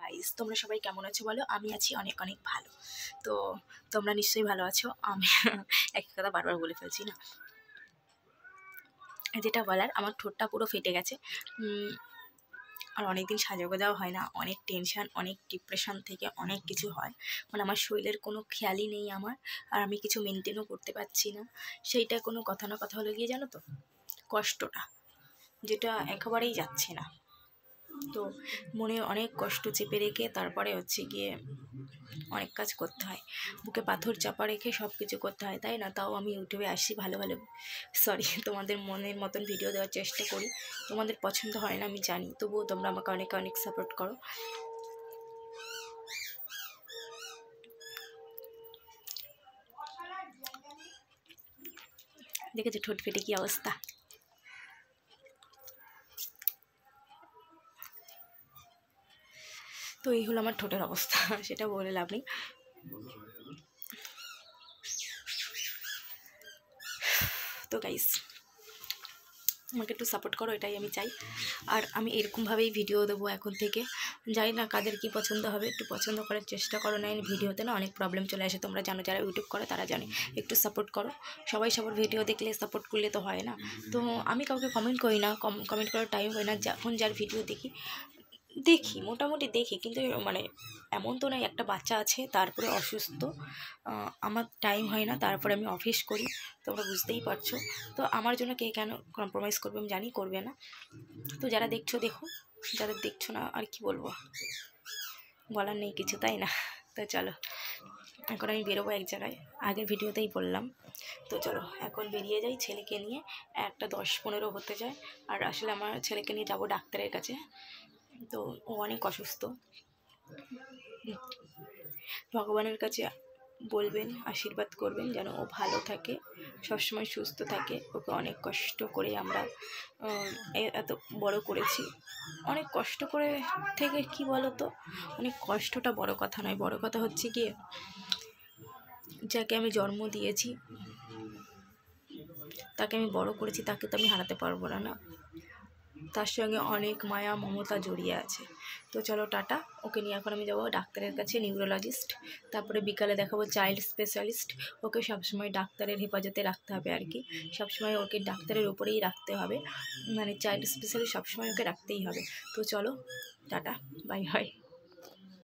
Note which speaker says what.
Speaker 1: Guys, তোমরা সবাই কেমন আছো বলো? আমি আছি অনেক অনেক ভালো। তো তোমরা নিশ্চয়ই ভালো আছো। আমি একই কথা বারবার বলে ফেলছি না, যেটা বলার, আমার ঠোঁটটা পুরো ফেটে গেছে। আর অনেকদিন সাজাগোজাও হয় না, অনেক টেনশান, অনেক ডিপ্রেশন থেকে অনেক কিছু হয়। মানে আমার শরীরের কোনো খেয়ালই নেই আমার, আর আমি কিছু মেনটেনও করতে পারছি না। সেইটা কোনো কথা না কথা হলে গিয়ে জানো তো, কষ্টটা যেটা একেবারেই যাচ্ছে না। তো মনে অনেক কষ্ট চেপে রেখে তারপরে হচ্ছে গিয়ে অনেক কাজ করতে হয়, বুকে পাথর চাপা রেখে সব কিছু করতে হয়, তাই না? তাও আমি ইউটিউবে আসি, ভালো ভালো তোমাদের মনের মতন ভিডিও দেওয়ার চেষ্টা করি। তোমাদের পছন্দ হয় না আমি জানি, তবুও তোমরা আমাকে অনেক অনেক সাপোর্ট করো। দেখেছো ঠোঁট ফেটে কি অবস্থা? তো এই হলো আমার ঠোঁটের অবস্থা, সেটা বলে লাভ নেই। তো গাইস, আমাকে একটু সাপোর্ট করো, এটাই আমি চাই। আর আমি এরকমভাবেই ভিডিও দেবো এখন থেকে। জানি না কাদের কি পছন্দ হবে, একটু পছন্দ করার চেষ্টা করো। না ভিডিওতে না অনেক প্রবলেম চলে আসে, তোমরা জানো, যারা ইউটিউব করে তারা জানে। একটু সাপোর্ট করো, সবাই সবার ভিডিও দেখলে সাপোর্ট করলে তো হয় না। তো আমি কাউকে কমেন্ট করি না, কমেন্ট করার টাইম হয় না। যখন যার ভিডিও দেখি মোটামুটি দেখি, কিন্তু মানে এমন তো নয়, একটা বাচ্চা আছে, তারপরে অসুস্থ, আমার টাইম হয় না, তারপরে আমি অফিস করি, তোমরা বুঝতেই পারছো। তো আমার জন্য কে কেন কম্প্রোমাইজ করবে আমি জানি, করবে না। তো যারা দেখছো দেখো, যাদের দেখছো না আর কি বলবো, বলার নেই কিছু, তাই না? তো চলো, এখন আমি বেরোবো এক জায়গায়, আগের ভিডিওতেই বললাম। তো চলো এখন বেরিয়ে যাই ছেলেকে নিয়ে। 1টা 10-15 হতে যায়, আর আসলে আমার ছেলেকে নিয়ে যাবো ডাক্তারের কাছে। তো ও অনেক অসুস্থ। ভগবানের কাছে বলবেন, আশীর্বাদ করবেন যেন ও ভালো থাকে, সবসময় সুস্থ থাকে। ওকে অনেক কষ্ট করে আমরা এত বড় করেছি, অনেক কষ্ট করে থেকে কি বলো তো, অনেক কষ্টটা বড় কথা নয়, বড় কথা হচ্ছে গিয়ে যাকে আমি জন্ম দিয়েছি, তাকে আমি বড় করেছি, তাকে তো আমি হারাতে পারবো না, না? তার সঙ্গে অনেক মায়া মমতা জড়িয়ে আছে। তো চলো টাটা, ওকে নিয়ে এখন আমি যাবো ডাক্তারের কাছে, নিউরোলজিস্ট। তারপরে বিকালে দেখাবো চাইল্ড স্পেশালিস্ট। ওকে সবসময় ডাক্তারের হেফাজতে রাখতে হবে আর কি, সবসময় ওকে ডাক্তারের উপরেই রাখতে হবে, মানে চাইল্ড স্পেশালিস্ট সবসময় ওকে রাখতেই হবে। তো চলো টাটা, বাই বাই।